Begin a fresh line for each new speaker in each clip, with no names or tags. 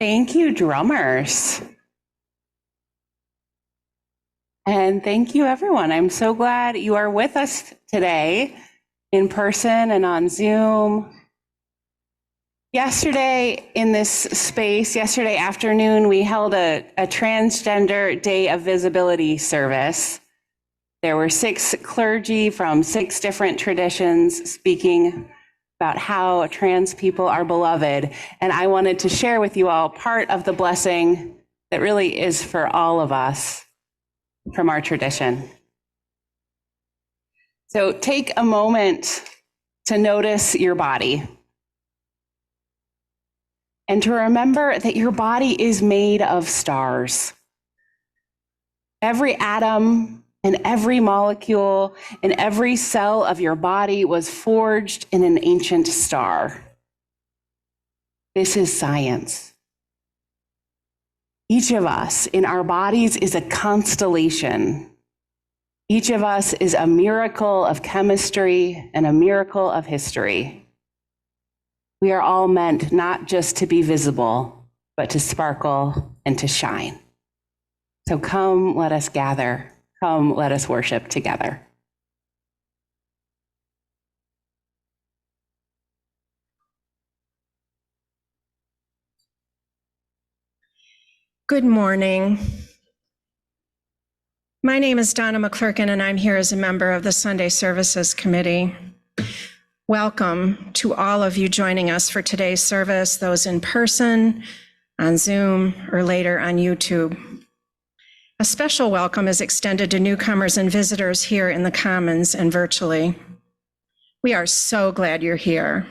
Thank you, drummers. And thank you, everyone. I'm so glad you are with us today in person and on Zoom. Yesterday in this space, yesterday afternoon, we held a Transgender Day of Visibility service. There were 6 clergy from 6 different traditions speaking about how trans people are beloved. And I wanted to share with you all part of the blessing that really is for all of us from our tradition. So take a moment to notice your body and to remember that your body is made of stars. Every atom and every molecule and every cell of your body was forged in an ancient star. This is science. Each of us in our bodies is a constellation. Each of us is a miracle of chemistry and a miracle of history. We are all meant not just to be visible, but to sparkle and to shine. So come, let us gather. Come, let us worship together.
Good morning. My name is Donna McClurkin, and I'm here as a member of the Sunday Services Committee. Welcome to all of you joining us for today's service, those in person, on Zoom, or later on YouTube. A special welcome is extended to newcomers and visitors here in the Commons and virtually. We are so glad you're here.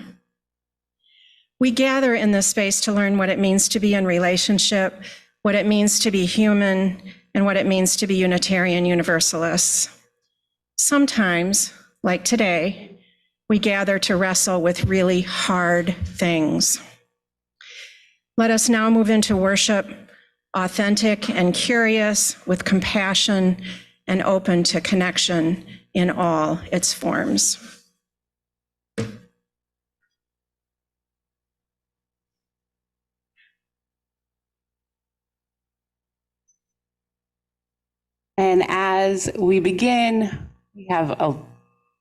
We gather in this space to learn what it means to be in relationship, what it means to be human, and what it means to be Unitarian Universalists. Sometimes, like today, we gather to wrestle with really hard things. Let us now move into worship, authentic and curious, with compassion and open to connection in all its forms.
And as we begin, we have a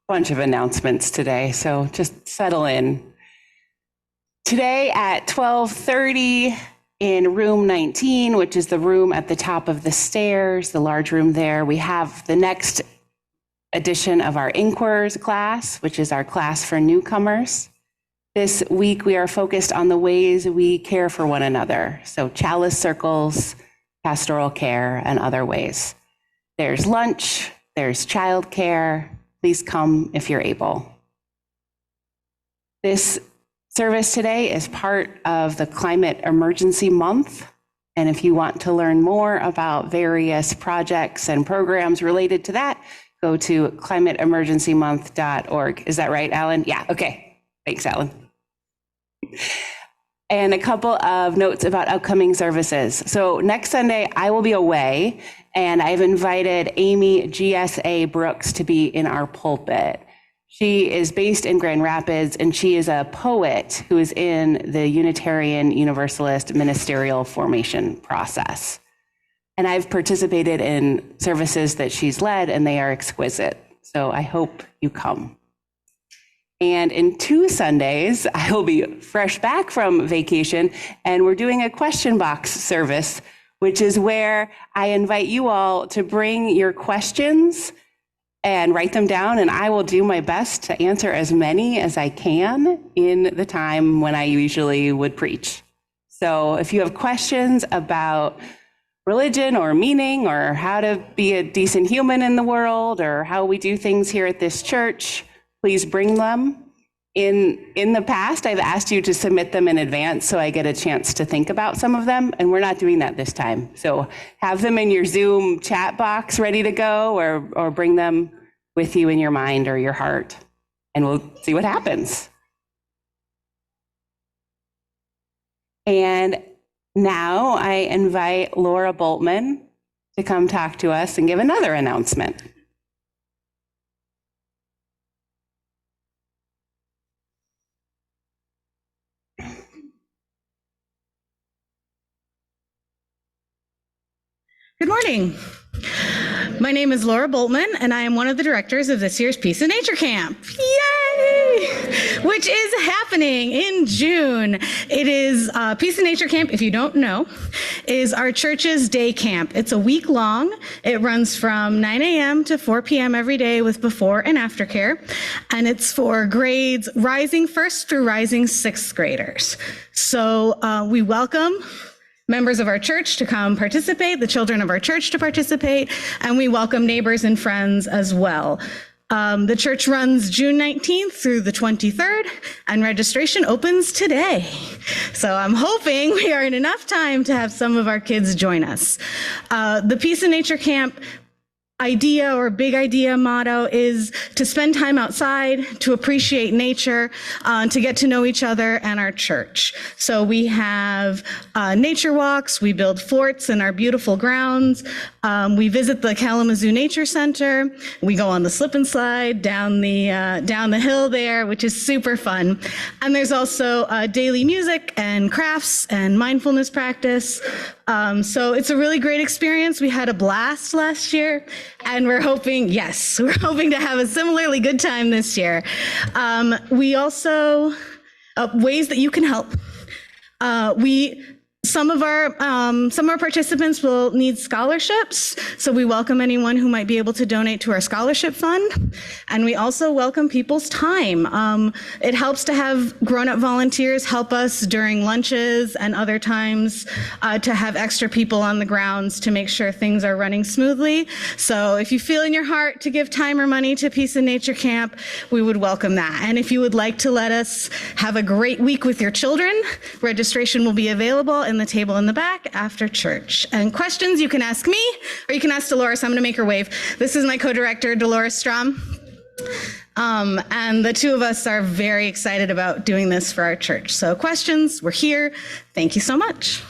bunch of announcements today, so just settle in. Today at 12:30 in room 19, which is the room at the top of the stairs, the large room there, we have the next edition of our Inquirers class, which is our class for newcomers. This week we are focused on the ways we care for one another, so chalice circles, pastoral care, and other ways. There's lunch, there's childcare. Please come if you're able. This service today is part of the Climate Emergency Month. And if you want to learn more about various projects and programs related to that, go to climateemergencymonth.org. Is that right, Alan? Yeah, okay. Thanks, Alan. And a couple of notes about upcoming services. So next Sunday, I will be away, and I've invited Amy GSA Brooks to be in our pulpit. She is based in Grand Rapids, and she is a poet who is in the Unitarian Universalist ministerial formation process. And I've participated in services that she's led, and they are exquisite. So I hope you come. And in 2 Sundays, I will be fresh back from vacation, and we're doing a question box service, which is where I invite you all to bring your questions and write them down, and I will do my best to answer as many as I can in the time when I usually would preach. So if you have questions about religion or meaning or how to be a decent human in the world or how we do things here at this church, please bring them. In the past, I've asked you to submit them in advance so I get a chance to think about some of them, and we're not doing that this time. So have them in your Zoom chat box ready to go, or bring them with you in your mind or your heart, and we'll see what happens. And now I invite Laura Boltman to come talk to us and give another announcement.
Good morning. My name is Laura Boltman, and I am one of the directors of this year's Peace in Nature Camp. Yay! Which is happening in June. It is Peace in Nature Camp, if you don't know, is our church's day camp. It's a week long. It runs from 9 a.m. to 4 p.m. every day with before and after care. And it's for grades rising first through rising sixth graders. So we welcome members of our church to come participate, the children of our church to participate, and we welcome neighbors and friends as well. The church runs June 19th through the 23rd, and registration opens today. So I'm hoping we are in enough time to have some of our kids join us. The Peace in Nature Camp idea or big idea motto is to spend time outside, to appreciate nature, to get to know each other and our church. So we have nature walks, we build forts in our beautiful grounds, we visit the Kalamazoo Nature Center, we go on the slip and slide down the hill there, which is super fun. And there's also daily music and crafts and mindfulness practice. So it's a really great experience. We had a blast last year, and we're hoping to have a similarly good time this year. We also, ways that you can help. Some of our participants will need scholarships, so we welcome anyone who might be able to donate to our scholarship fund. And we also welcome people's time. It helps to have grown-up volunteers help us during lunches and other times to have extra people on the grounds to make sure things are running smoothly. So if you feel in your heart to give time or money to Peace in Nature Camp, we would welcome that. And if you would like to let us have a great week with your children, registration will be available in the table in the back after church. And questions you can ask me, or you can ask Dolores. I'm going to make her wave. This is my co-director, Dolores Strom. And the two of us are very excited about doing this for our church. So questions, we're here. Thank you so much.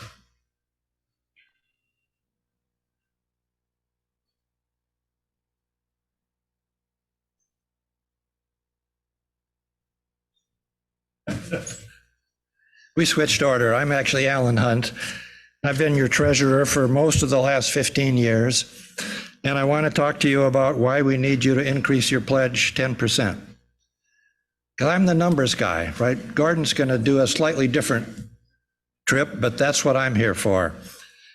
We switched order. I'm actually Alan Hunt. I've been your treasurer for most of the last 15 years, and I want to talk to you about why we need you to increase your pledge 10%. Because I'm the numbers guy, right? Gordon's going to do a slightly different trip, but that's what I'm here for.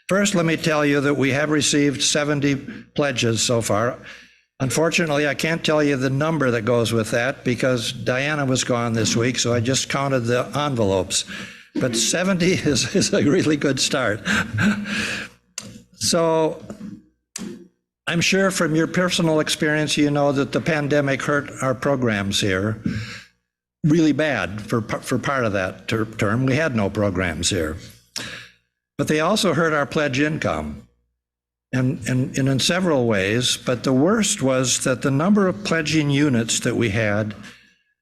First, let me tell you that we have received 70 pledges so far. Unfortunately, I can't tell you the number that goes with that because Diana was gone this week, so I just counted the envelopes. But 70 is a really good start. So I'm sure from your personal experience, you know that the pandemic hurt our programs here really bad for part of that term. We had no programs here. But they also hurt our pledge income. And in several ways, but the worst was that the number of pledging units that we had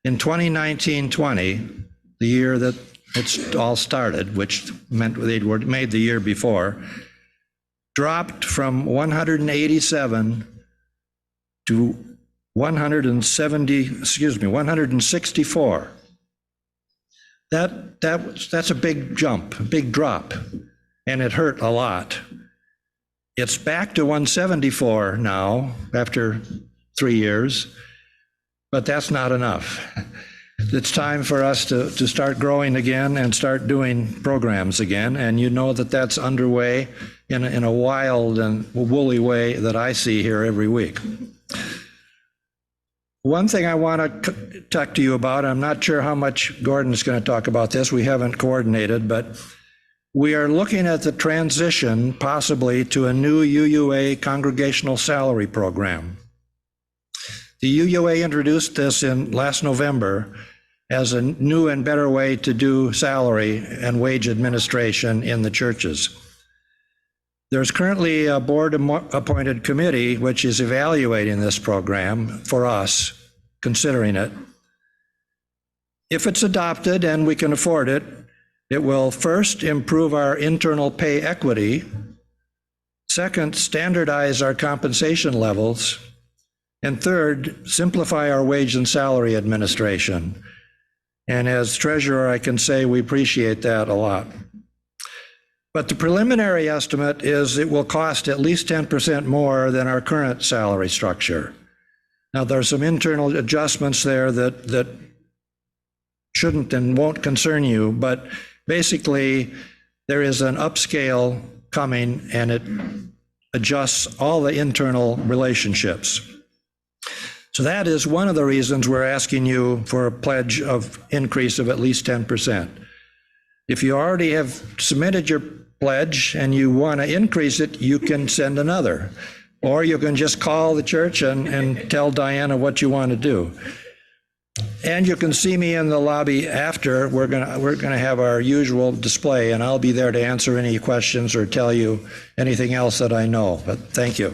in 2019-20, the year that it all started, which meant they were made the year before, dropped from 187 to 164. That's a big jump, a big drop, and it hurt a lot. It's back to 174 now after 3 years, but that's not enough. It's time for us to start growing again and start doing programs again, and you know that that's underway in a wild and woolly way that I see here every week. One thing I want to talk to you about, I'm not sure how much Gordon's going to talk about this, we haven't coordinated, but we are looking at the transition possibly to a new UUA congregational salary program. The UUA introduced this in last November as a new and better way to do salary and wage administration in the churches. There's currently a board-appointed committee which is evaluating this program for us, considering it. If it's adopted and we can afford it, it will first improve our internal pay equity, second, standardize our compensation levels, and third, simplify our wage and salary administration. And as treasurer, I can say we appreciate that a lot. But the preliminary estimate is it will cost at least 10% more than our current salary structure. Now, there's some internal adjustments there that shouldn't and won't concern you, but basically there is an upscale coming and it adjusts all the internal relationships. So that is one of the reasons we're asking you for a pledge of increase of at least 10%. If you already have submitted your pledge and you want to increase it, you can send another. Or you can just call the church and tell Diana what you want to do. And you can see me in the lobby after. We're gonna have our usual display, and I'll be there to answer any questions or tell you anything else that I know. But thank you.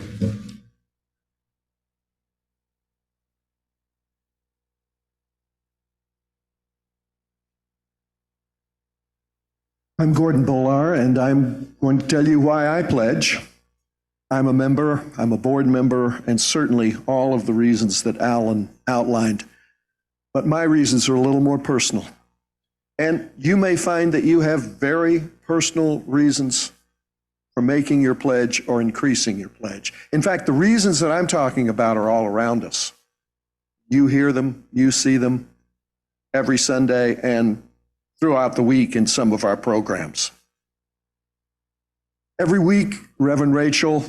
I'm Gordon Bolar, and I'm going to tell you why I pledge. I'm a member, I'm a board member, and certainly all of the reasons that Alan outlined. But my reasons are a little more personal. And you may find that you have very personal reasons for making your pledge or increasing your pledge. In fact, the reasons that I'm talking about are all around us. You hear them, you see them every Sunday and throughout the week in some of our programs. Every week, Reverend Rachel,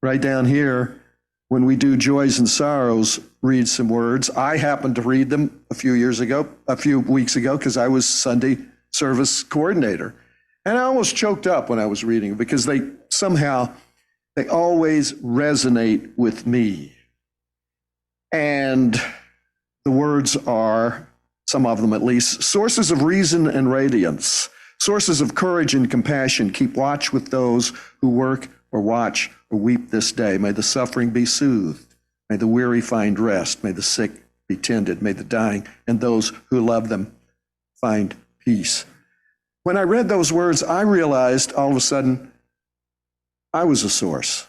right down here, when we do Joys and Sorrows, reads some words. I happened to read them a few weeks ago, because I was Sunday service coordinator. And I almost choked up when I was reading them, because they always resonate with me. And the words are, some of them at least, sources of reason and radiance, sources of courage and compassion. Keep watch with those who work or watch or weep this day. May the suffering be soothed. May the weary find rest. May the sick be tended. May the dying and those who love them find peace. When I read those words, I realized all of a sudden I was a source.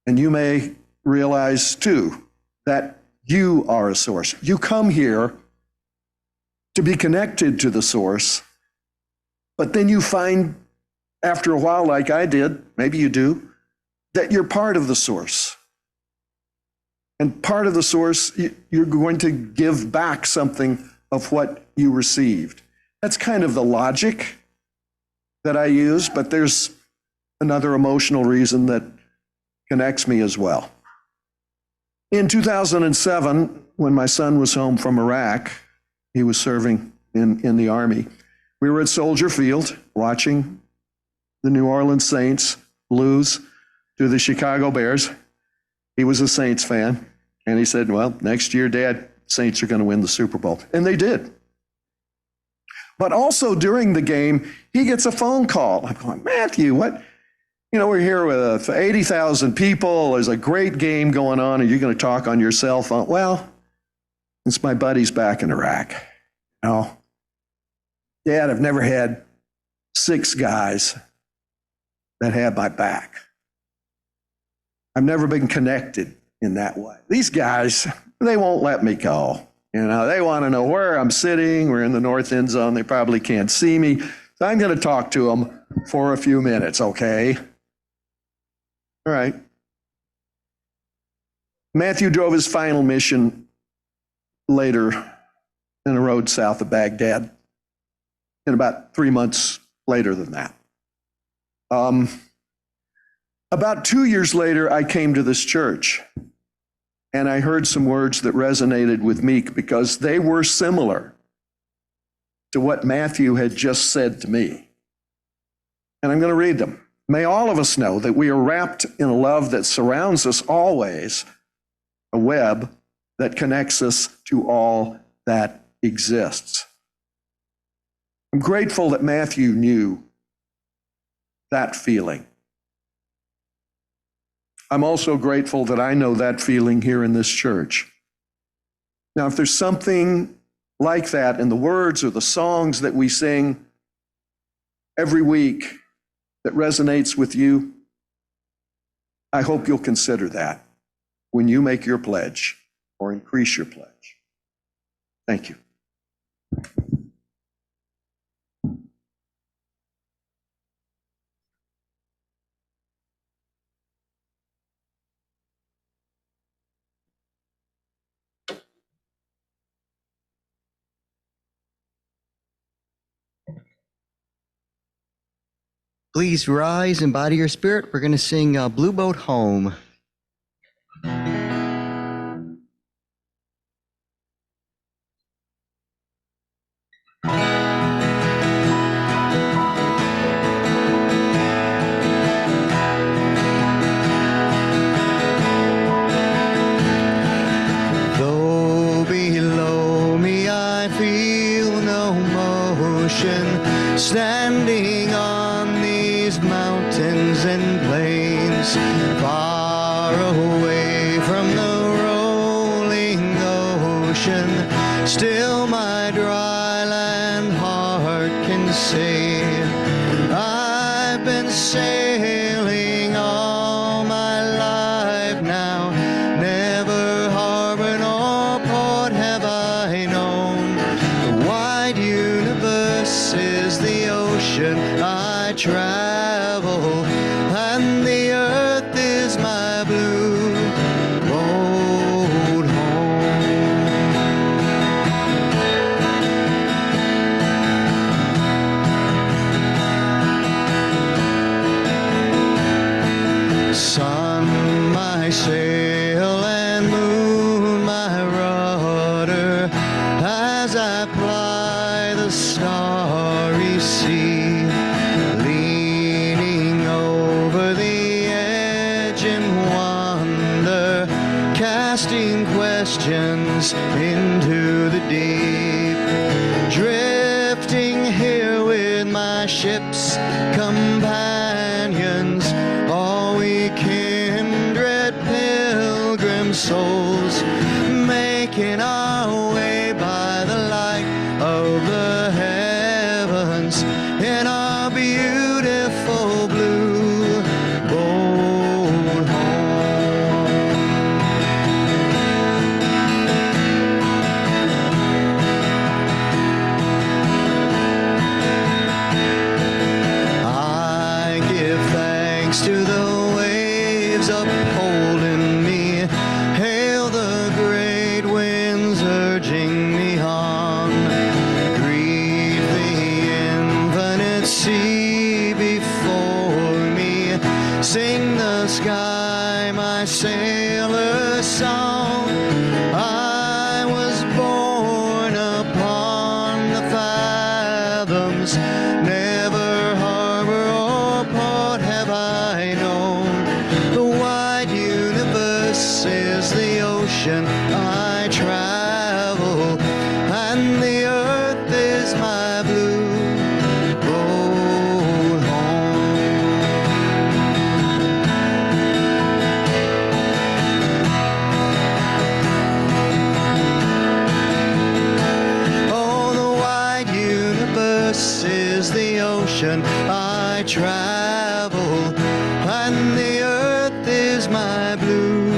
And you may realize too that you are a source. You come here to be connected to the source, but then you find after a while, like I did, maybe you do, that you're part of the source. And part of the source, you're going to give back something of what you received. That's kind of the logic that I use, but there's another emotional reason that connects me as well. In 2007, when my son was home from Iraq, he was serving in the Army, we were at Soldier Field watching the New Orleans Saints lose to the Chicago Bears. He was a Saints fan, and he said, well, next year, Dad, Saints are going to win the Super Bowl. And they did. But also during the game, he gets a phone call. I'm going, Matthew, what? You know, we're here with 80,000 people. There's a great game going on, and you're going to talk on your cell phone. Well, it's my buddies back in Iraq. No. Dad, I've never had 6 guys that had my back. I've never been connected in that way. These guys, they won't let me go. You know, they want to know where I'm sitting. We're in the north end zone. They probably can't see me. So I'm going to talk to them for a few minutes, okay? All right. Matthew drove his final mission later in a road south of Baghdad, and about 3 months later than that. About 2 years later, I came to this church, and I heard some words that resonated with me because they were similar to what Matthew had just said to me. And I'm going to read them. May all of us know that we are wrapped in a love that surrounds us always, a web that connects us to all that exists. I'm grateful that Matthew knew that feeling. I'm also grateful that I know that feeling here in this church. Now, if there's something like that in the words or the songs that we sing every week that resonates with you, I hope you'll consider that when you make your pledge or increase your pledge. Thank you.
Please rise and bow to your spirit. We're going to sing Blue Boat Home. Though below me I feel no motion, standing on these mountains and plains, far away from the rolling ocean, still my dry land heart can say, I've been sailing all my life now, never harbor nor port have I known. The wide universe is the ocean I travel, and the earth is my blue boat home. Sun, my sail, and moon, my rudder, as I ply the starry sea, leaning over the edge in wonder, casting questions into the deep, drifting here with my ship's companions, all we kindred pilgrim souls, making our way by the light of the heavens in our beautiful blue boat home. I give thanks to the waves upholding me, hail the great winds urging me on, greet the infinite sea before me, sing the sky my sailor's song. I was born upon the fathoms, never harbor or port have I known. The wide universe is the ocean I travel, and the earth is my blue boat home. Oh, the wide universe is the ocean I travel, and the earth is my blue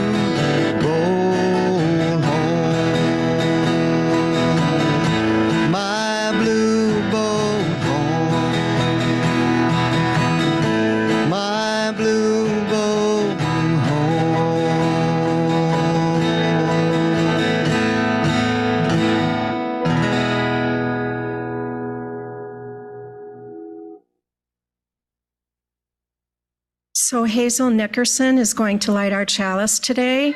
So Hazel Nickerson is going to light our chalice today.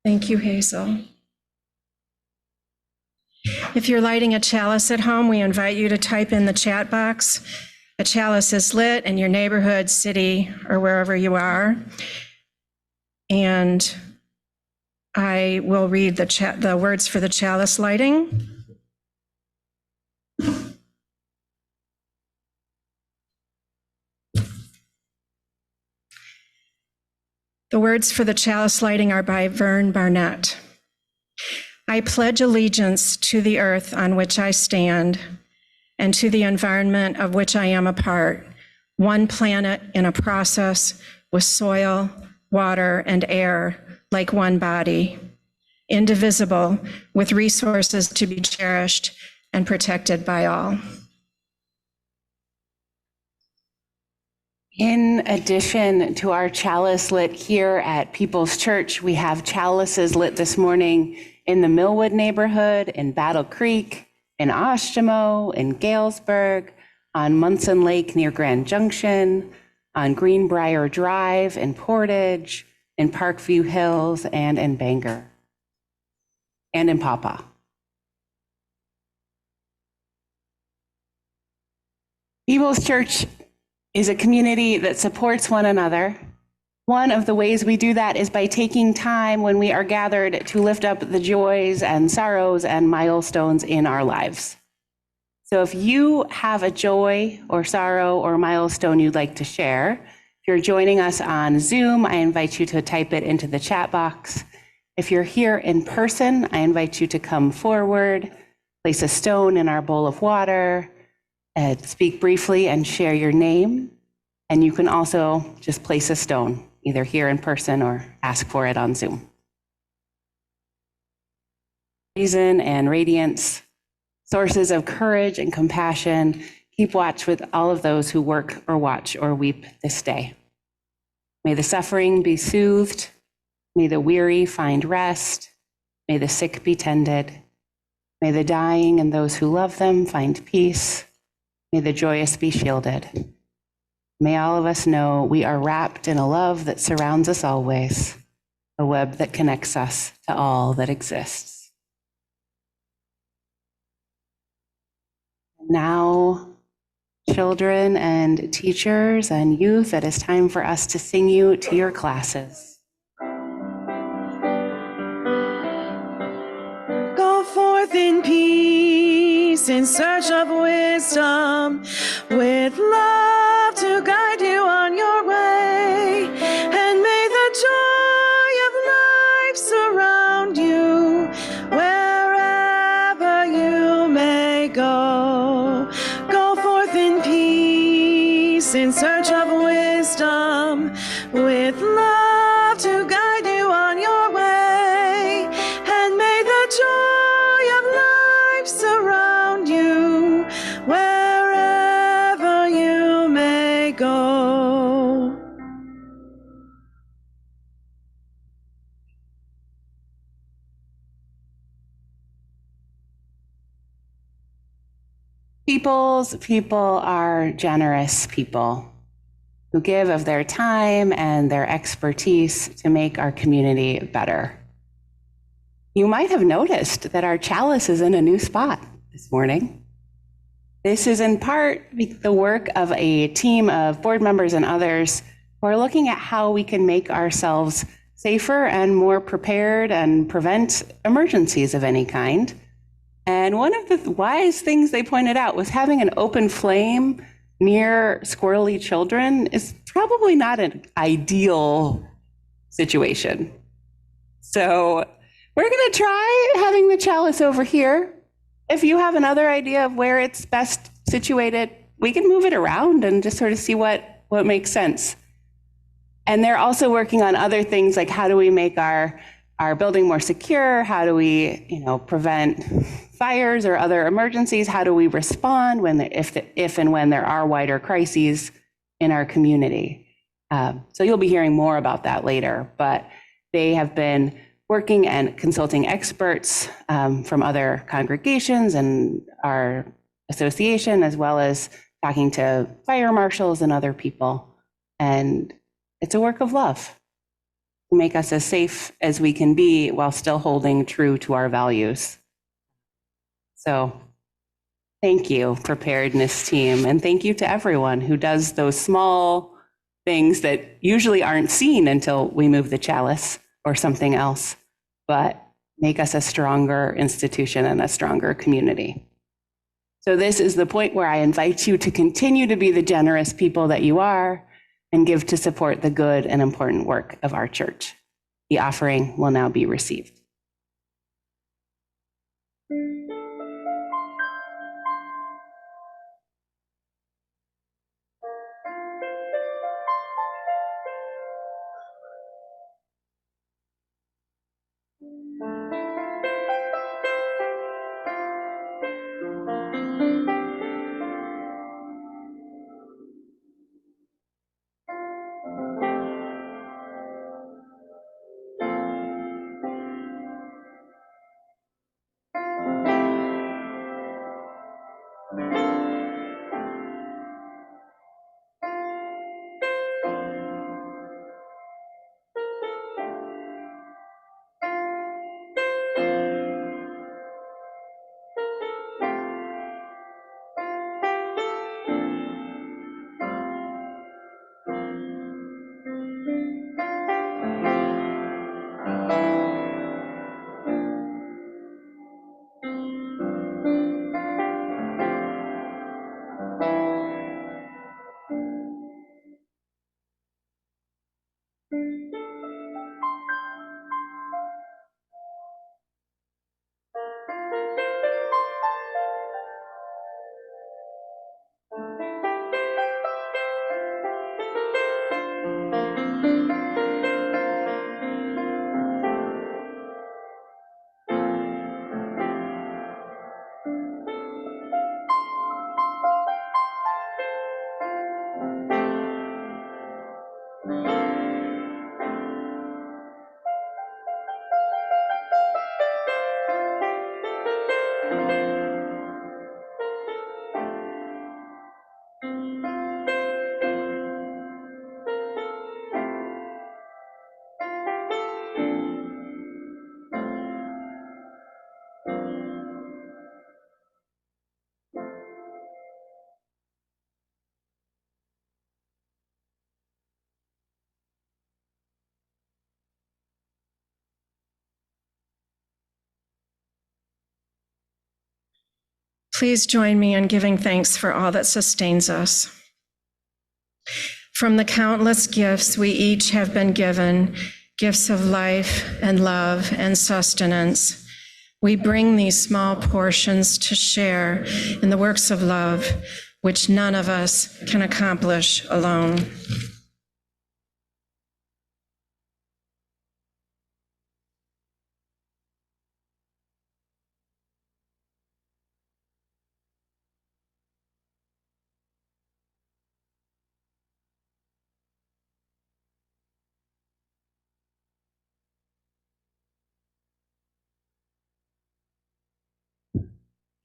Thank you, Hazel. If you're lighting a chalice at home, we invite you to type in the chat box. A chalice is lit in your neighborhood, city, or wherever you are. And I will read the words for the chalice lighting. The words for the chalice lighting are by Vern Barnett. I pledge allegiance to the earth on which I stand and to the environment of which I am a part, one planet in a process with soil, water, and air like one body, indivisible, with resources to be cherished and protected by all.
In addition to our chalice lit here at People's Church, we have chalices lit this morning in the Millwood neighborhood, in Battle Creek, in Oshtemo, in Galesburg, on Munson Lake near Grand Junction, on Greenbrier Drive in Portage, in Parkview Hills, and in Bangor, and in Pawpaw. People's Church is a community that supports one another. One of the ways we do that is by taking time when we are gathered to lift up the joys and sorrows and milestones in our lives. So if you have a joy or sorrow or milestone you'd like to share, if you're joining us on Zoom, I invite you to type it into the chat box. If you're here in person, I invite you to come forward, place a stone in our bowl of water, speak briefly and share your name. And you can also just place a stone, either here in person or ask for it on Zoom. Reason and radiance, sources of courage and compassion, keep watch with all of those who work or watch or weep this day. May the suffering be soothed. May the weary find rest. May the sick be tended. May the dying and those who love them find peace. May the joyous be shielded. May all of us know we are wrapped in a love that surrounds us always, a web that connects us to all that exists. Now, children and teachers and youth, it is time for us to sing you to your classes.
Go forth in peace, in search of wisdom, with love to guide you on your way. And may the joy of life surround you wherever you may go. Go forth in peace, in search of wisdom, with love to guide you on your way. And may the joy of life surround you wherever you may go.
People are generous people who give of their time and their expertise to make our community better. You might have noticed that our chalice is in a new spot this morning. This is in part the work of a team of board members and others who are looking at how we can make ourselves safer and more prepared and prevent emergencies of any kind. And one of the wise things they pointed out was having an open flame near squirrely children is probably not an ideal situation. So we're going to try having the chalice over here. If you have another idea of where it's best situated, we can move it around and just sort of see what makes sense. And they're also working on other things like how do we make our building more secure? How do we, prevent fires or other emergencies? How do we respond if and when there are wider crises in our community? So you'll be hearing more about that later, but they have been working and consulting experts from other congregations and our association, as well as talking to fire marshals and other people. And it's a work of love to make us as safe as we can be while still holding true to our values. So thank you, preparedness team, and thank you to everyone who does those small things that usually aren't seen until we move the chalice or something else, but make us a stronger institution and a stronger community. So this is the point where I invite you to continue to be the generous people that you are and give to support the good and important work of our church. The offering will now be received.
Please join me in giving thanks for all that sustains us. From the countless gifts we each have been given, gifts of life and love and sustenance, we bring these small portions to share in the works of love, which none of us can accomplish alone.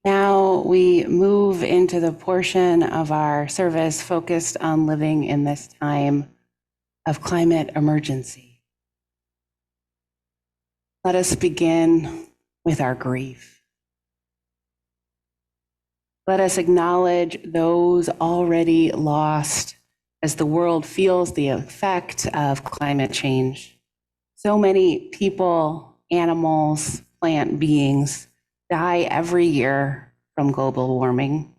Now we move into the portion of our service focused on living in this time of climate emergency. Let us begin with our grief. Let us acknowledge those already lost as the world feels the effect of climate change. So many people, animals, plant beings die every year from global warming,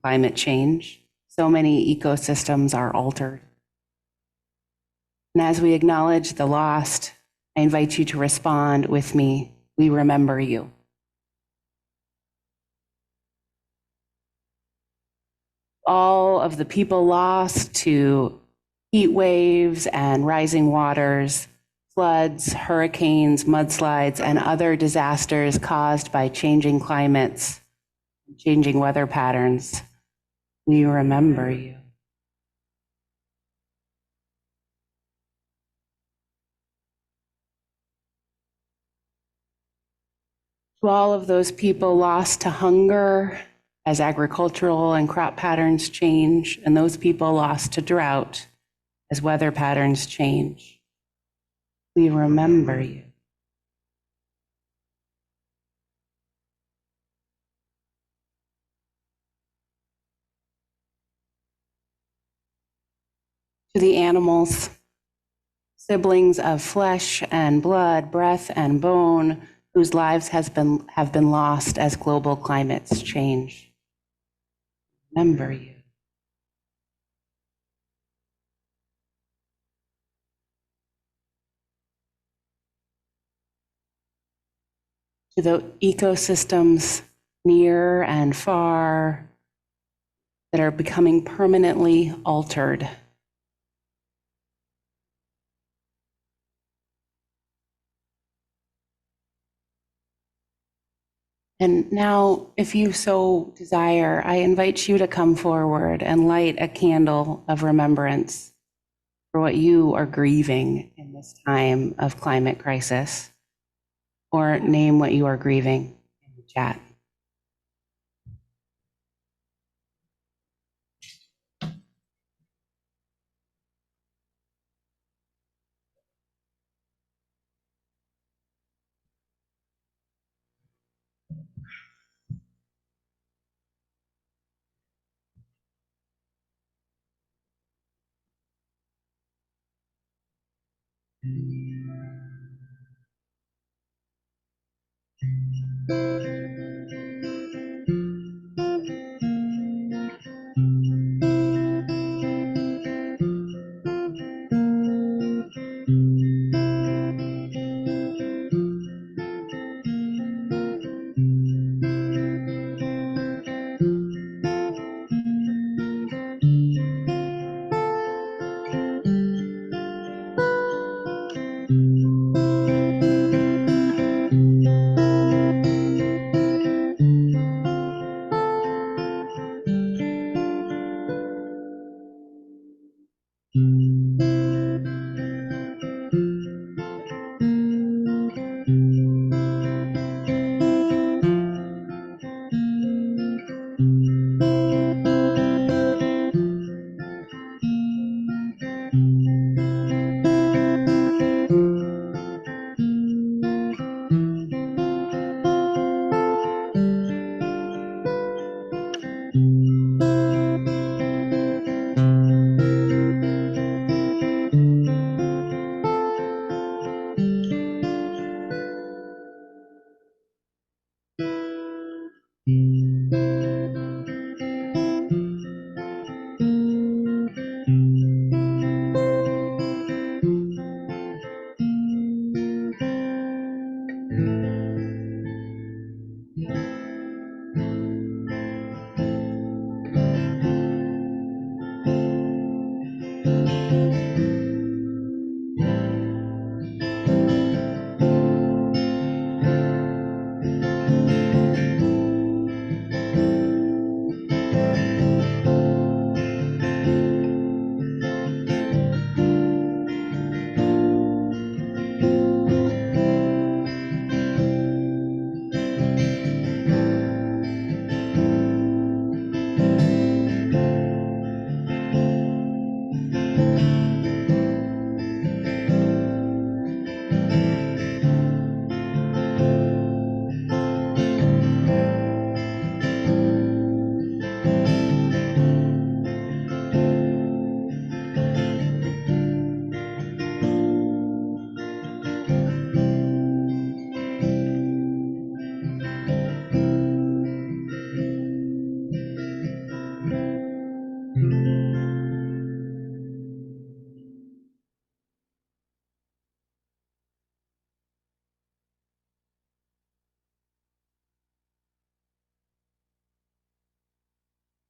climate change. So many ecosystems are altered. And as we acknowledge the lost, I invite you to respond with me. We remember you. All of the people lost to heat waves and rising waters, floods, hurricanes, mudslides, and other disasters caused by changing climates, changing weather patterns. We remember you. To all of those people lost to hunger as agricultural and crop patterns change, and those people lost to drought as weather patterns change, we remember you. To the animals, siblings of flesh and blood, breath and bone, whose lives have been lost as global climates change. Remember you. To the ecosystems near and far that are becoming permanently altered. And now, if you so desire, I invite you to come forward and light a candle of remembrance for what you are grieving in this time of climate crisis, or name what you are grieving in the chat.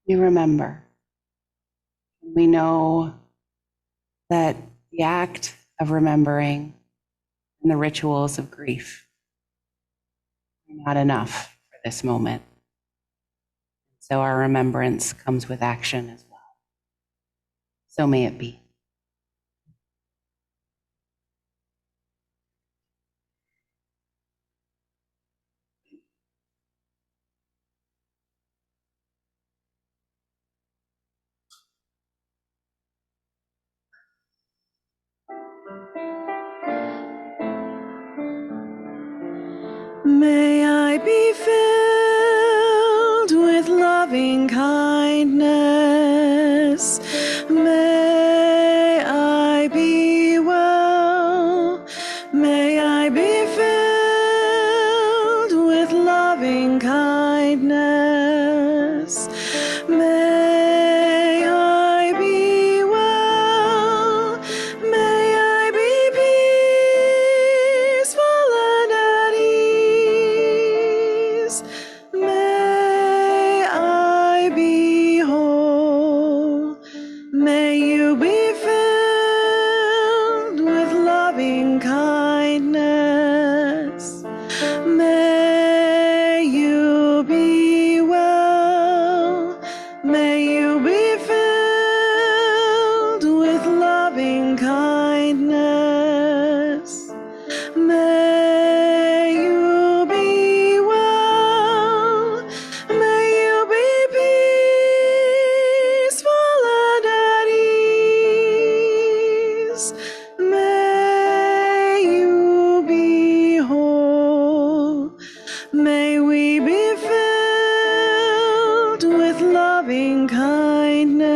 We remember. We know that the act of remembering and the rituals of grief are not enough for this moment. So our remembrance comes with action as well. So may it be.
May I be filled with loving kindness. May I be well. May I be filled with loving kindness. May I be well. May I be peaceful and at ease. May I be whole. May you be filled with loving kindness. May you be well. May you be filled with loving kindness. May you be well. May you be peaceful and at ease. May you be whole. May we be filled with loving kindness.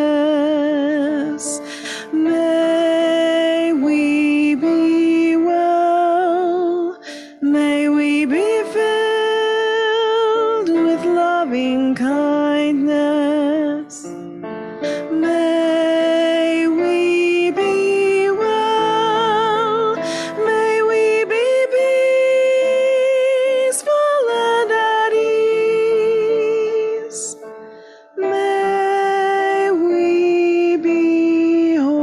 May we be well. May we be filled with loving kindness. May we be well. May we be peaceful and at ease. May we be whole.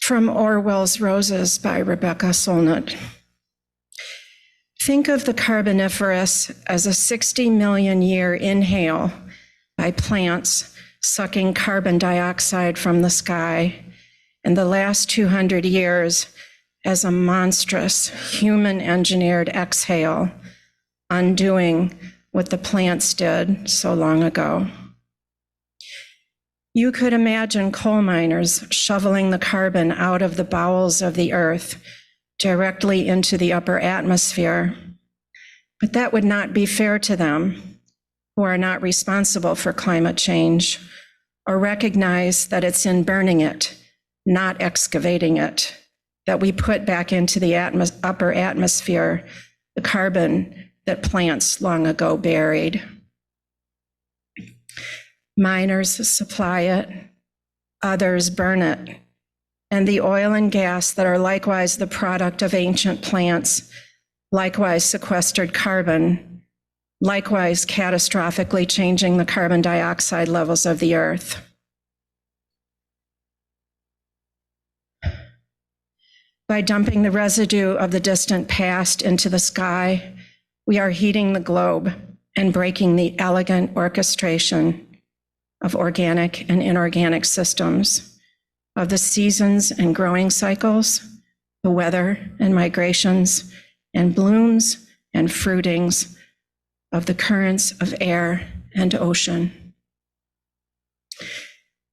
From Orwell's Roses by Rebecca Solnit. Think of the Carboniferous as a 60 million year inhale by plants sucking carbon dioxide from the sky, and the last 200 years as a monstrous human-engineered exhale, undoing what the plants did so long ago. You could imagine coal miners shoveling the carbon out of the bowels of the earth directly into the upper atmosphere. But that would not be fair to them, who are not responsible for climate change, or recognize that it's in burning it, not excavating it, that we put back into the upper atmosphere the carbon that plants long ago buried. Miners supply it, others burn it, and the oil and gas that are likewise the product of ancient plants, likewise sequestered carbon, likewise catastrophically changing the carbon dioxide levels of the earth. By dumping the residue of the distant past into the sky, we are heating the globe and breaking the elegant orchestration of organic and inorganic systems, of the seasons and growing cycles, the weather and migrations, and blooms and fruitings of the currents of air and ocean.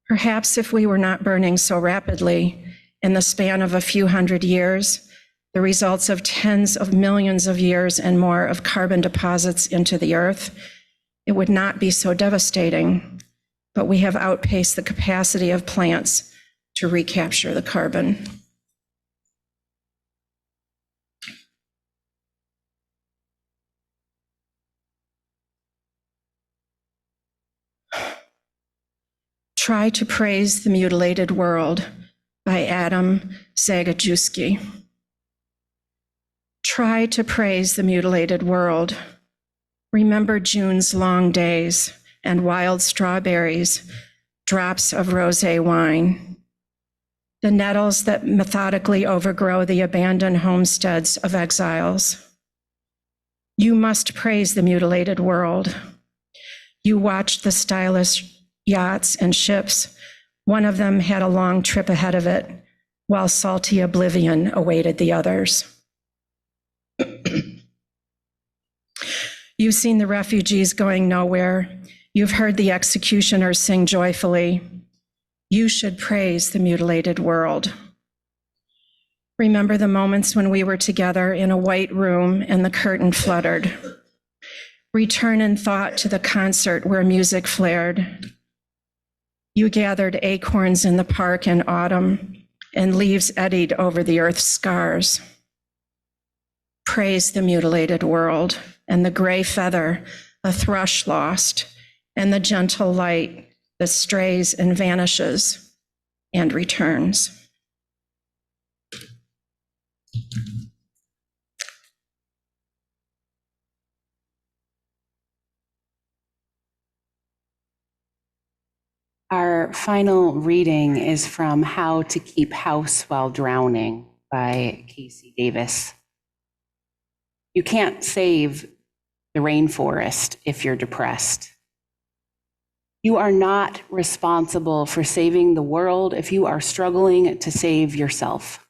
Perhaps if we were not burning so rapidly in the span of a few hundred years, the results of tens of millions of years and more of carbon deposits into the earth, it would not be so devastating. But we have outpaced the capacity of plants to recapture the carbon. Try to Praise the Mutilated World by Adam Zagajewski. Try to praise the mutilated world. Remember June's long days and wild strawberries, drops of rosé wine. The nettles that methodically overgrow the abandoned homesteads of exiles. You must praise the mutilated world. You watched the stylish yachts, and ships. One of them had a long trip ahead of it, while salty oblivion awaited the others. You've seen the refugees going nowhere. You've heard the executioners sing joyfully. You should praise the mutilated world. Remember the moments when we were together in a white room and the curtain fluttered. Return in thought to the concert where music flared. You gathered acorns in the park in autumn, and leaves eddied over the earth's scars. Praise the mutilated world, and the gray feather a thrush lost, and the gentle light that strays and vanishes and returns.
Our final reading is from How to Keep House While Drowning by Casey Davis. You can't save the rainforest if you're depressed. You are not responsible for saving the world if you are struggling to save yourself.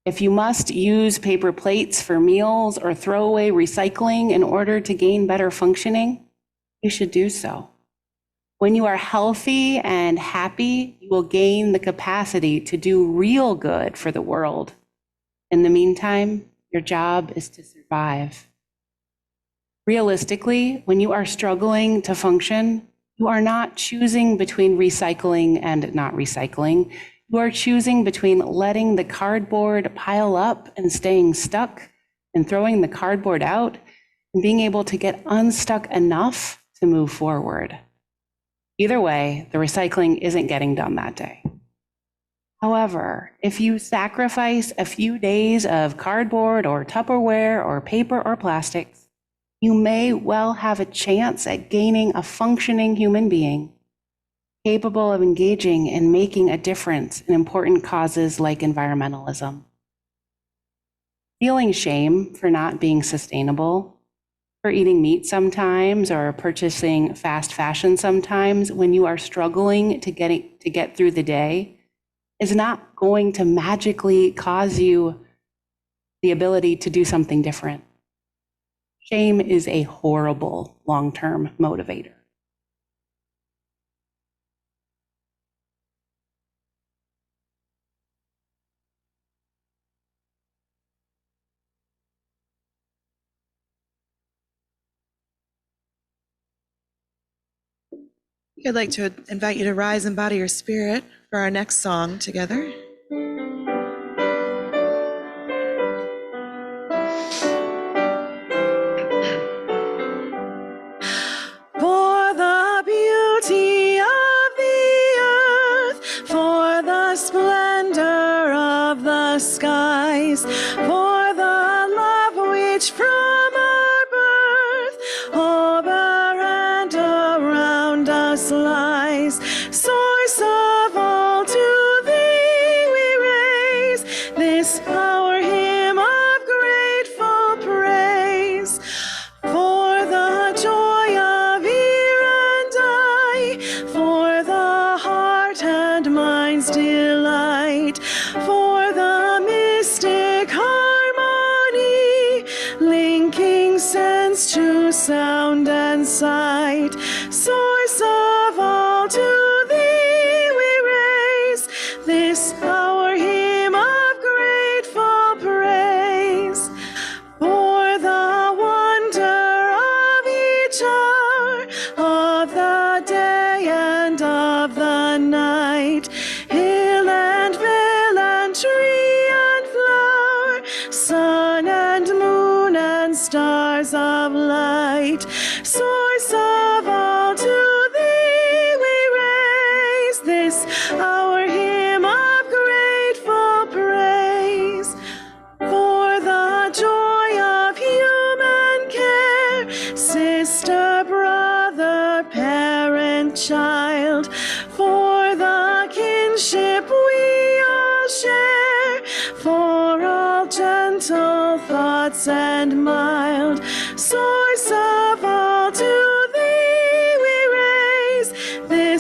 If you must use paper plates for meals or throw away recycling in order to gain better functioning, you should do so. When you are healthy and happy, you will gain the capacity to do real good for the world. In the meantime, your job is to survive. Realistically, when you are struggling to function, you are not choosing between recycling and not recycling. You are choosing between letting the cardboard pile up and staying stuck and throwing the cardboard out and being able to get unstuck enough to move forward. Either way, the recycling isn't getting done that day. However, if you sacrifice a few days of cardboard or Tupperware or paper or plastics, you may well have a chance at gaining a functioning human being capable of engaging in making a difference in important causes like environmentalism. Feeling shame for not being sustainable, for eating meat sometimes or purchasing fast fashion sometimes when you are struggling to get through the day is not going to magically cause you the ability to do something different. Shame is a horrible long-term motivator.
I'd like to invite you to rise and body your spirit for our next song together. For the beauty of the earth, for the splendor of the skies, for the love which from our birth over and around us lies, source of all, to thee we raise this our hymn of grateful praise. For the joy of ear and eye, for the heart and mind's delight, for the mystic harmony, linking sense to sound and sight, source of all, to thee we raise this our hymn of grateful praise. For the wonder of each hour, of the day and of the night, hill and vale and tree and flower, sun and moon and stars of light, source of all, to thee we raise this our hymn of grateful praise. For the joy of human care, sister, brother, parent, child, for the kinship we all share, for all gentle thoughts and mild, source of all, to thee we raise this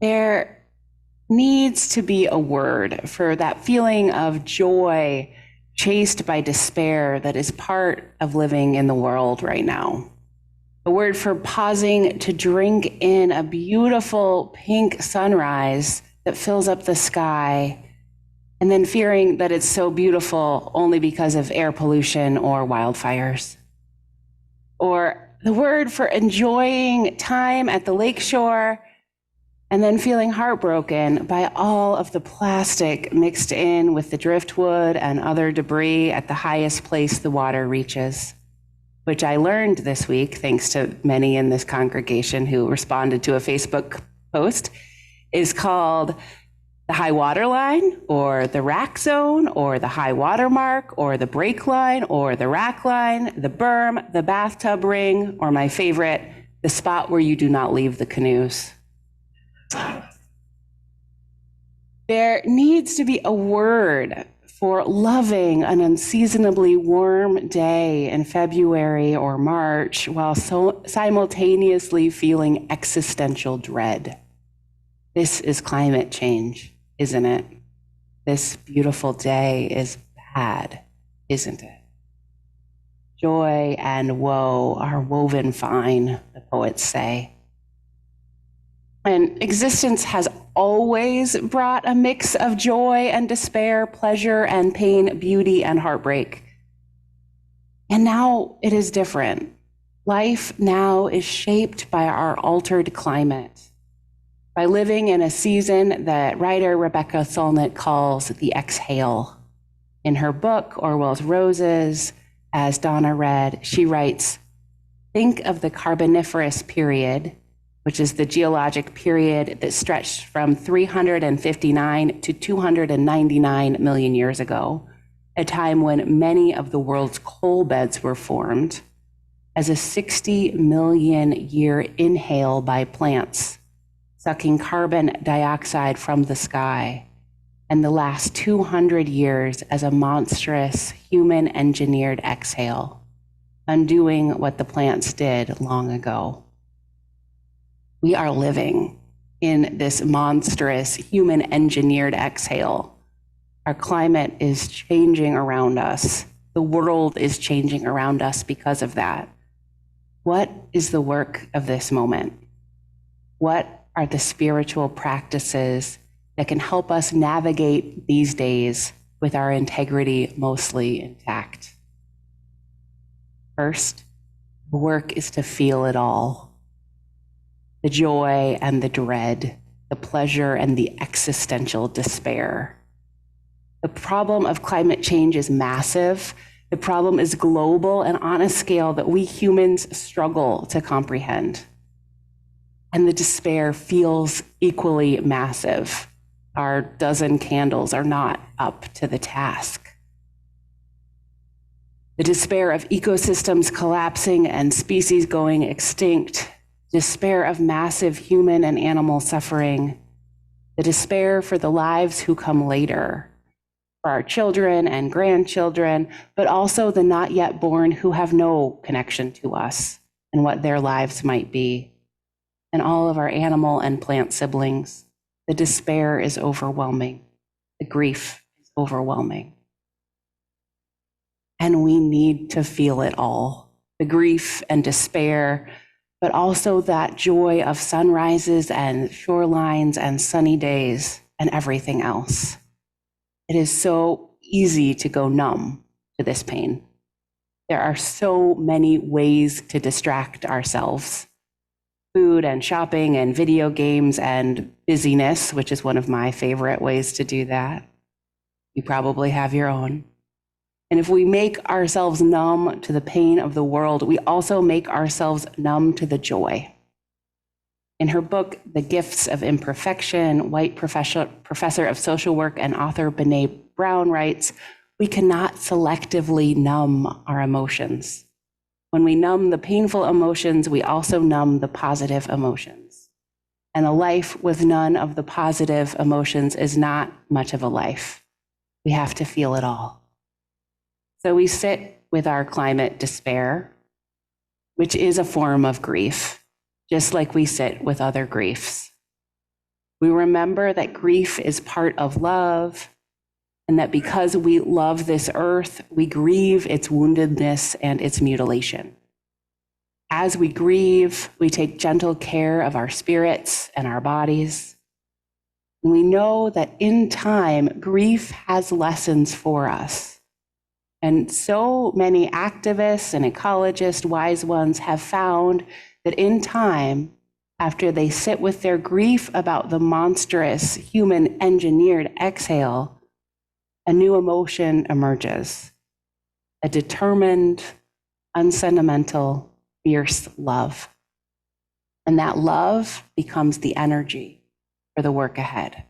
There needs to be a word for that feeling of joy chased by despair that is part of living in the world right now. A word for pausing to drink in a beautiful pink sunrise that fills up the sky, and then fearing that it's so beautiful only because of air pollution or wildfires. Or the word for enjoying time at the lakeshore and then feeling heartbroken by all of the plastic mixed in with the driftwood and other debris at the highest place the water reaches, which I learned this week, thanks to many in this congregation who responded to a Facebook post, is called the high water line, or the rack zone, or the high water mark, or the break line, or the rack line, the berm, the bathtub ring, or my favorite, the spot where you do not leave the canoes. There needs to be a word for loving an unseasonably warm day in February or March while simultaneously feeling existential dread. This is climate change, isn't it? This beautiful day is bad, isn't it? Joy and woe are woven fine, the poets say. And existence has always brought a mix of joy and despair, pleasure and pain, beauty and heartbreak. And now it is different. Life now is shaped by our altered climate, by living in a season that writer Rebecca Solnit calls the exhale. In her book, Orwell's Roses, as Donna read, she writes, "Think of the Carboniferous period, which is the geologic period that stretched from 359 to 299 million years ago, a time when many of the world's coal beds were formed, as a 60 million year inhale by plants, sucking carbon dioxide from the sky, and the last 200 years as a monstrous human engineered exhale, undoing what the plants did long ago." We are living in this monstrous human engineered exhale. Our climate is changing around us. The world is changing around us because of that. What is the work of this moment? What are the spiritual practices that can help us navigate these days with our integrity mostly intact? First, the work is to feel it all. The joy and the dread, the pleasure and the existential despair. The problem of climate change is massive. The problem is global and on a scale that we humans struggle to comprehend. And the despair feels equally massive. Our dozen candles are not up to the task. The despair of ecosystems collapsing and species going extinct, despair of massive human and animal suffering, the despair for the lives who come later, for our children and grandchildren, but also the not yet born who have no connection to us and what their lives might be, and all of our animal and plant siblings. The despair is overwhelming. The grief is overwhelming. And we need to feel it all, the grief and despair, but also that joy of sunrises and shorelines and sunny days and everything else. It is so easy to go numb to this pain. There are so many ways to distract ourselves. Food and shopping and video games and busyness, which is one of my favorite ways to do that. You probably have your own. And if we make ourselves numb to the pain of the world, we also make ourselves numb to the joy. In her book, The Gifts of Imperfection, white professor of social work and author Brene Brown writes, "We cannot selectively numb our emotions. When we numb the painful emotions, we also numb the positive emotions. And a life with none of the positive emotions is not much of a life. We have to feel it all." So we sit with our climate despair, which is a form of grief, just like we sit with other griefs. We remember that grief is part of love, and that because we love this earth, we grieve its woundedness and its mutilation. As we grieve, we take gentle care of our spirits and our bodies. And we know that in time, grief has lessons for us. And so many activists and ecologists, wise ones, have found that in time, after they sit with their grief about the monstrous human engineered exhale, a new emotion emerges, a determined, unsentimental, fierce love. And that love becomes the energy for the work ahead.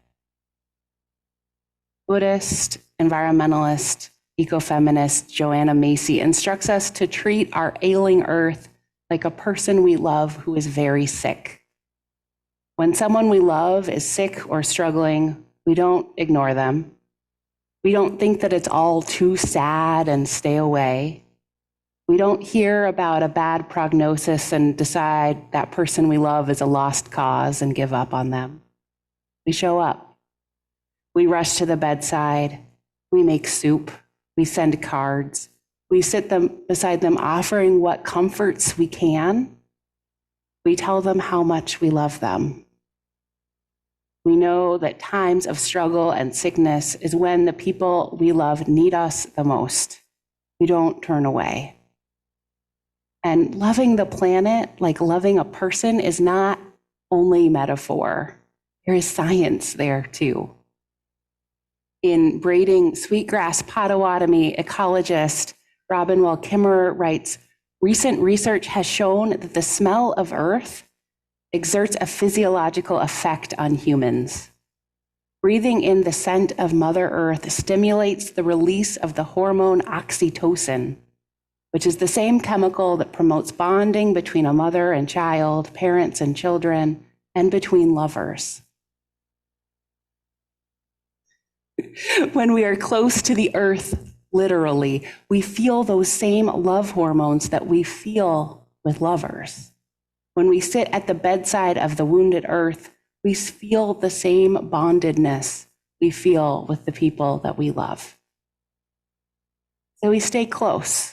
Buddhist, environmentalist, ecofeminist Joanna Macy instructs us to treat our ailing earth like a person we love who is very sick. When someone we love is sick or struggling, we don't ignore them. We don't think that it's all too sad and stay away. We don't hear about a bad prognosis and decide that person we love is a lost cause and give up on them. We show up. We rush to the bedside. We make soup. We send cards. We sit beside them, offering what comforts we can. We tell them how much we love them. We know that times of struggle and sickness is when the people we love need us the most. We don't turn away. And loving the planet like loving a person is not only metaphor. There is science there too. In Braiding Sweetgrass Potawatomi, ecologist Robin Wall-Kimmerer writes, recent research has shown that the smell of earth exerts a physiological effect on humans. Breathing in the scent of Mother Earth stimulates the release of the hormone oxytocin, which is the same chemical that promotes bonding between a mother and child, parents and children, and between lovers. When we are close to the earth, literally, we feel those same love hormones that we feel with lovers. When we sit at the bedside of the wounded earth, we feel the same bondedness we feel with the people that we love. So we stay close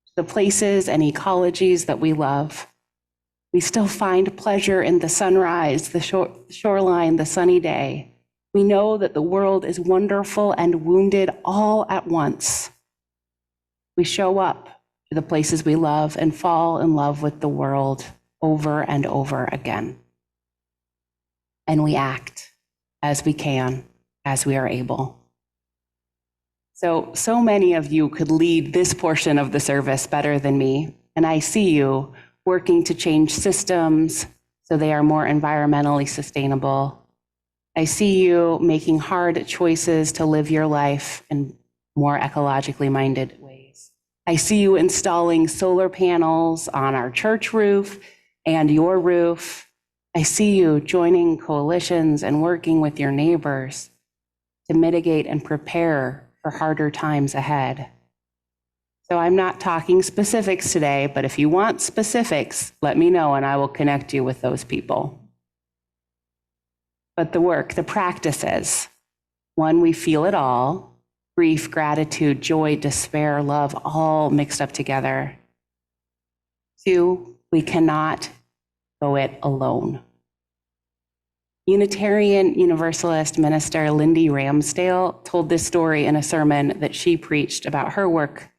to the places and ecologies that we love. We still find pleasure in the sunrise, the shoreline, the sunny day. We know that the world is wonderful and wounded all at once. We show up to the places we love and fall in love with the world over and over again. And we act as we can, as we are able. So many of you could lead this portion of the service better than me, and I see you working to change systems so they are more environmentally sustainable. I see you making hard choices to live your life in more ecologically minded ways. I see you installing solar panels on our church roof and your roof. I see you joining coalitions and working with your neighbors to mitigate and prepare for harder times ahead. So I'm not talking specifics today, but if you want specifics, let me know and I will connect you with those people. But the work, the practices, one, we feel it all, grief, gratitude, joy, despair, love, all mixed up together. Two, we cannot go it alone. Unitarian Universalist minister Lindy Ramsdale told this story in a sermon that she preached about her work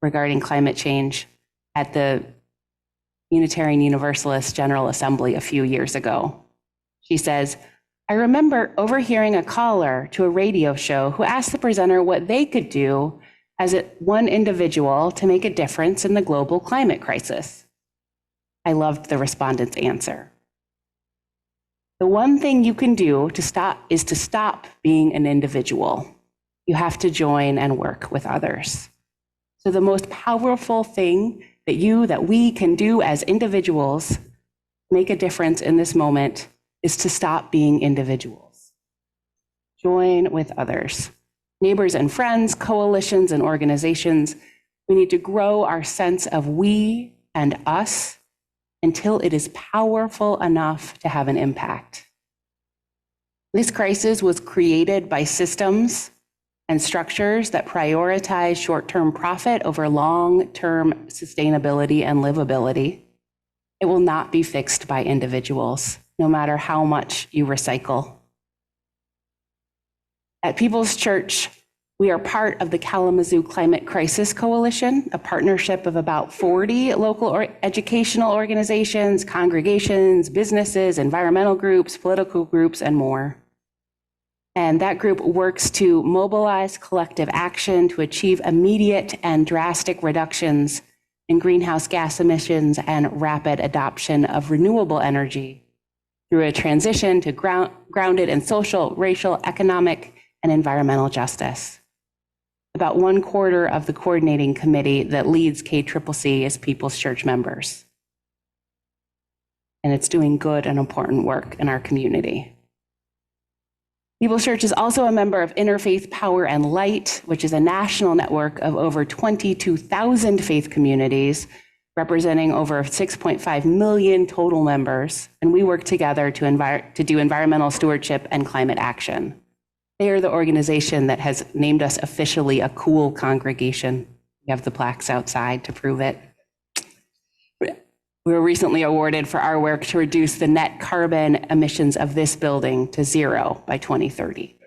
regarding climate change at the Unitarian Universalist General Assembly a few years ago. She says, I remember overhearing a caller to a radio show who asked the presenter what they could do as one individual to make a difference in the global climate crisis. I loved the respondent's answer. The one thing you can do to stop being an individual. You have to join and work with others. So the most powerful thing that we can do as individuals, make a difference in this moment, is to stop being individuals. Join with others, neighbors and friends, coalitions and organizations. We need to grow our sense of we and us until it is powerful enough to have an impact. This crisis was created by systems and structures that prioritize short-term profit over long-term sustainability and livability. It will not be fixed by individuals, no matter how much you recycle. At People's Church, we are part of the Kalamazoo Climate Crisis Coalition, a partnership of about 40 local educational organizations, congregations, businesses, environmental groups, political groups, and more. And that group works to mobilize collective action to achieve immediate and drastic reductions in greenhouse gas emissions and rapid adoption of renewable energy through a transition to grounded in social, racial, economic, and environmental justice. About 1/4 of the coordinating committee that leads KCCC is People's Church members. And it's doing good and important work in our community. People's Church is also a member of Interfaith Power and Light, which is a national network of over 22,000 faith communities, representing over 6.5 million total members. And we work together to do environmental stewardship and climate action. They are the organization that has named us officially a cool congregation. We have the plaques outside to prove it. We were recently awarded for our work to reduce the net carbon emissions of this building to 0 by 2030.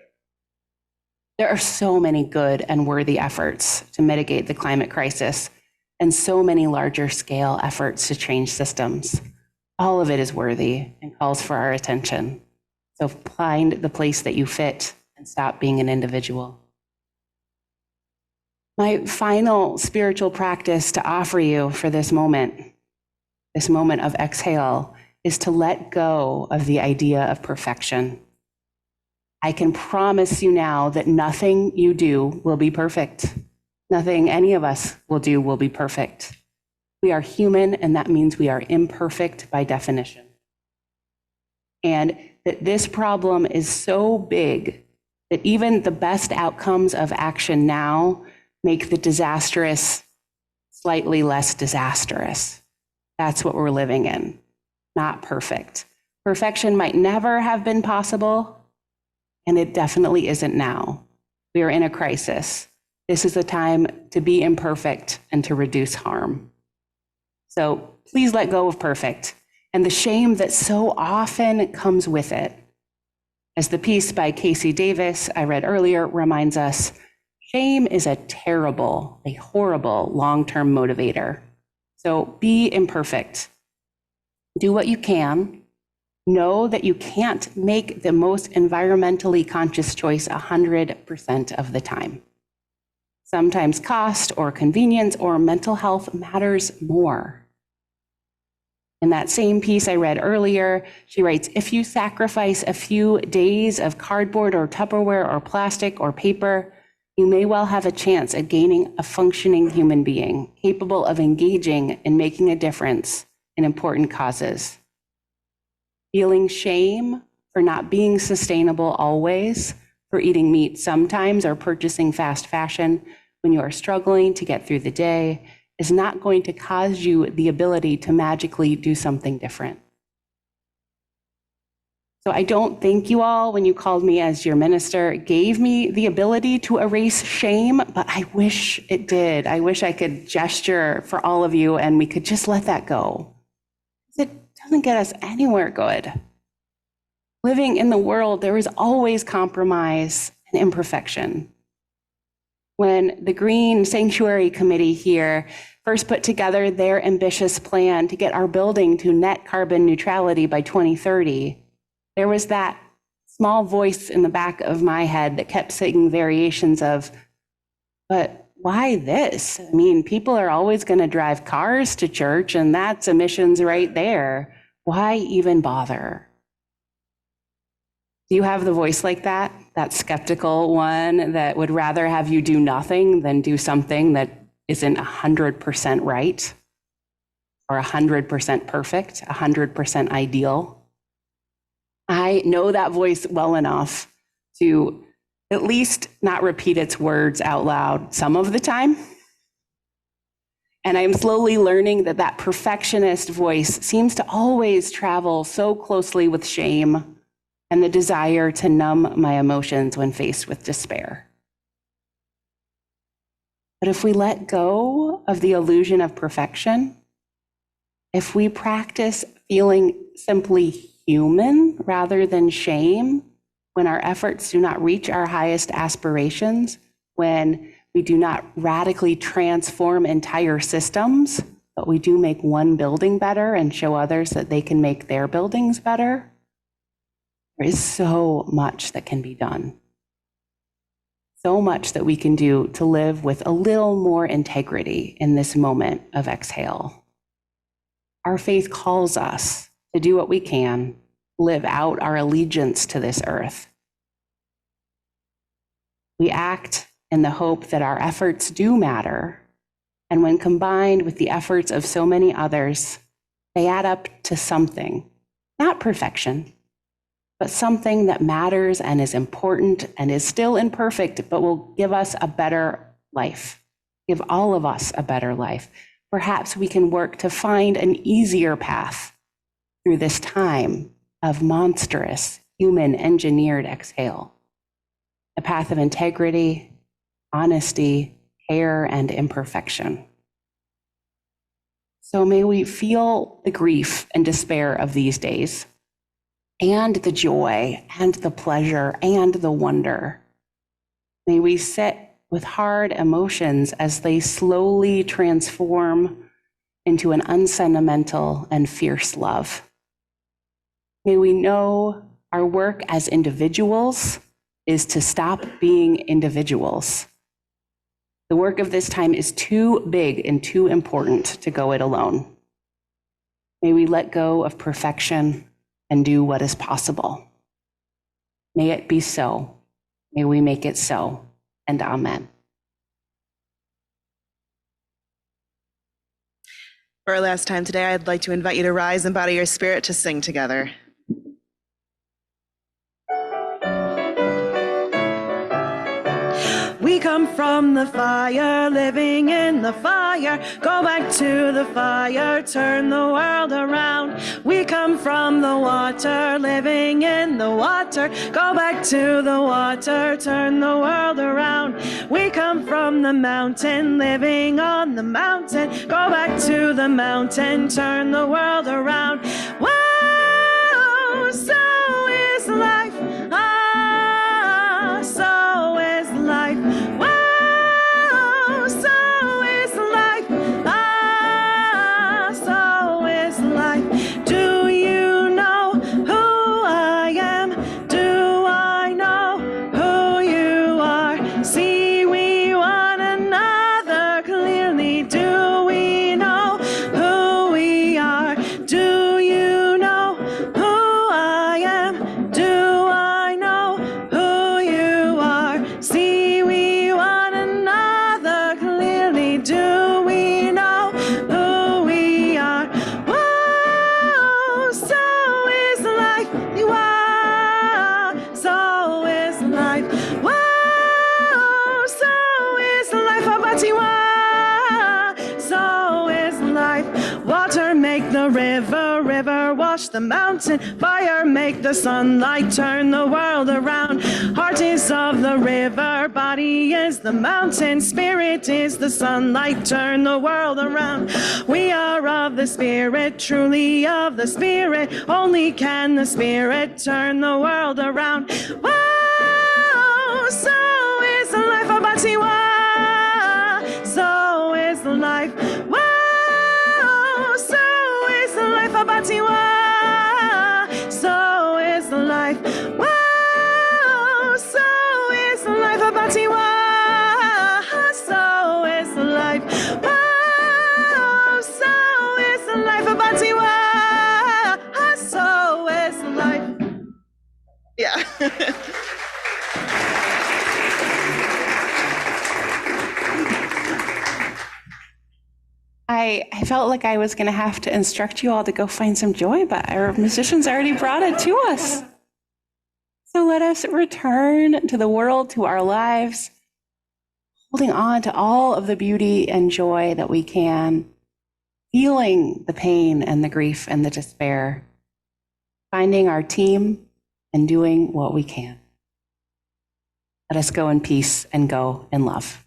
There are so many good and worthy efforts to mitigate the climate crisis and so many larger scale efforts to change systems. All of it is worthy and calls for our attention. So find the place that you fit and stop being an individual. My final spiritual practice to offer you for this moment of exhale, is to let go of the idea of perfection. I can promise you now that nothing you do will be perfect. Nothing any of us will do will be perfect. We are human, and that means we are imperfect by definition. And that this problem is so big that even the best outcomes of action now make the disastrous slightly less disastrous. That's what we're living in, not perfect. Perfection might never have been possible, and it definitely isn't now. We are in a crisis. This is a time to be imperfect and to reduce harm. So please let go of perfect and the shame that so often comes with it. As the piece by Casey Davis I read earlier reminds us, shame is a horrible long-term motivator. So be imperfect. Do what you can. Know that you can't make the most environmentally conscious choice 100% of the time. Sometimes cost or convenience or mental health matters more. In that same piece I read earlier, she writes, if you sacrifice a few days of cardboard or Tupperware or plastic or paper, you may well have a chance at gaining a functioning human being capable of engaging and making a difference in important causes. Feeling shame for not being sustainable always, for eating meat sometimes or purchasing fast fashion when you are struggling to get through the day is not going to cause you the ability to magically do something different. So I don't think you all, when you called me as your minister, gave me the ability to erase shame, but I wish it did. I wish I could gesture for all of you and we could just let that go. It doesn't get us anywhere good. Living in the world, there is always compromise and imperfection. When the Green Sanctuary Committee here first put together their ambitious plan to get our building to net carbon neutrality by 2030, there was that small voice in the back of my head that kept singing variations of, but why this? I mean, people are always going to drive cars to church and that's emissions right there. Why even bother? Do you have the voice like that? That skeptical one that would rather have you do nothing than do something that isn't 100% right or 100% perfect, 100% ideal? I know that voice well enough to at least not repeat its words out loud some of the time. And I'm slowly learning that that perfectionist voice seems to always travel so closely with shame and the desire to numb my emotions when faced with despair. But if we let go of the illusion of perfection, if we practice feeling simply human rather than shame, when our efforts do not reach our highest aspirations, when we do not radically transform entire systems, but we do make one building better and show others that they can make their buildings better, there is so much that can be done. So much that we can do to live with a little more integrity in this moment of exhale. Our faith calls us to do what we can, live out our allegiance to this earth. We act in the hope that our efforts do matter, and when combined with the efforts of so many others, they add up to something, not perfection, but something that matters and is important and is still imperfect, but will give us a better life, give all of us a better life. Perhaps we can work to find an easier path through this time of monstrous, human-engineered exhale, a path of integrity, honesty, care, and imperfection. So may we feel the grief and despair of these days, and the joy, and the pleasure, and the wonder. May we sit with hard emotions as they slowly transform into an unsentimental and fierce love. May we know our work as individuals is to stop being individuals. The work of this time is too big and too important to go it alone. May we let go of perfection and do what is possible. May it be so. May we make it so. And amen.
For our last time today, I'd like to invite you to rise and body your spirit to sing together. We come from the fire, living in the fire. Go back to the fire, turn the world around. We come from the water, living in the water. Go back to the water, turn the world around. We come from the mountain, living on the mountain. Go back to the mountain, turn the world around. Whoa, so is life. Ah, so is life. Whoa, so is life. Ah, so is life. Do you know who I am? Do I know who you are? See we one another clearly. Do we know who we are? Do you know who I am? Do I know who you are? See we one another clearly. Do we know who we are? Whoa, so is life. Whoa, so is life. Whoa, so is life. Abati, whoa, so is life. Water make the river, river wash the mountain. Fire make the sunlight, turn the world around. Heart is of the river, body is the mountain. Spirit is the sunlight, turn the world around. We are of the spirit, truly of the spirit. Only can the spirit turn the world around. Whoa, so is life. Abati, whoa, so is life. Whoa, so is life. Abati, whoa, so is life. Whoa, so is life. Abati, whoa, so is life. Whoa, so is life. Abati, whoa, so is life. Yeah.
I felt like I was going to have to instruct you all to go find some joy, but our musicians already brought it to us. So let us return to the world, to our lives, holding on to all of the beauty and joy that we can, feeling the pain and the grief and the despair, finding our team, and doing what we can. Let us go in peace and go in love.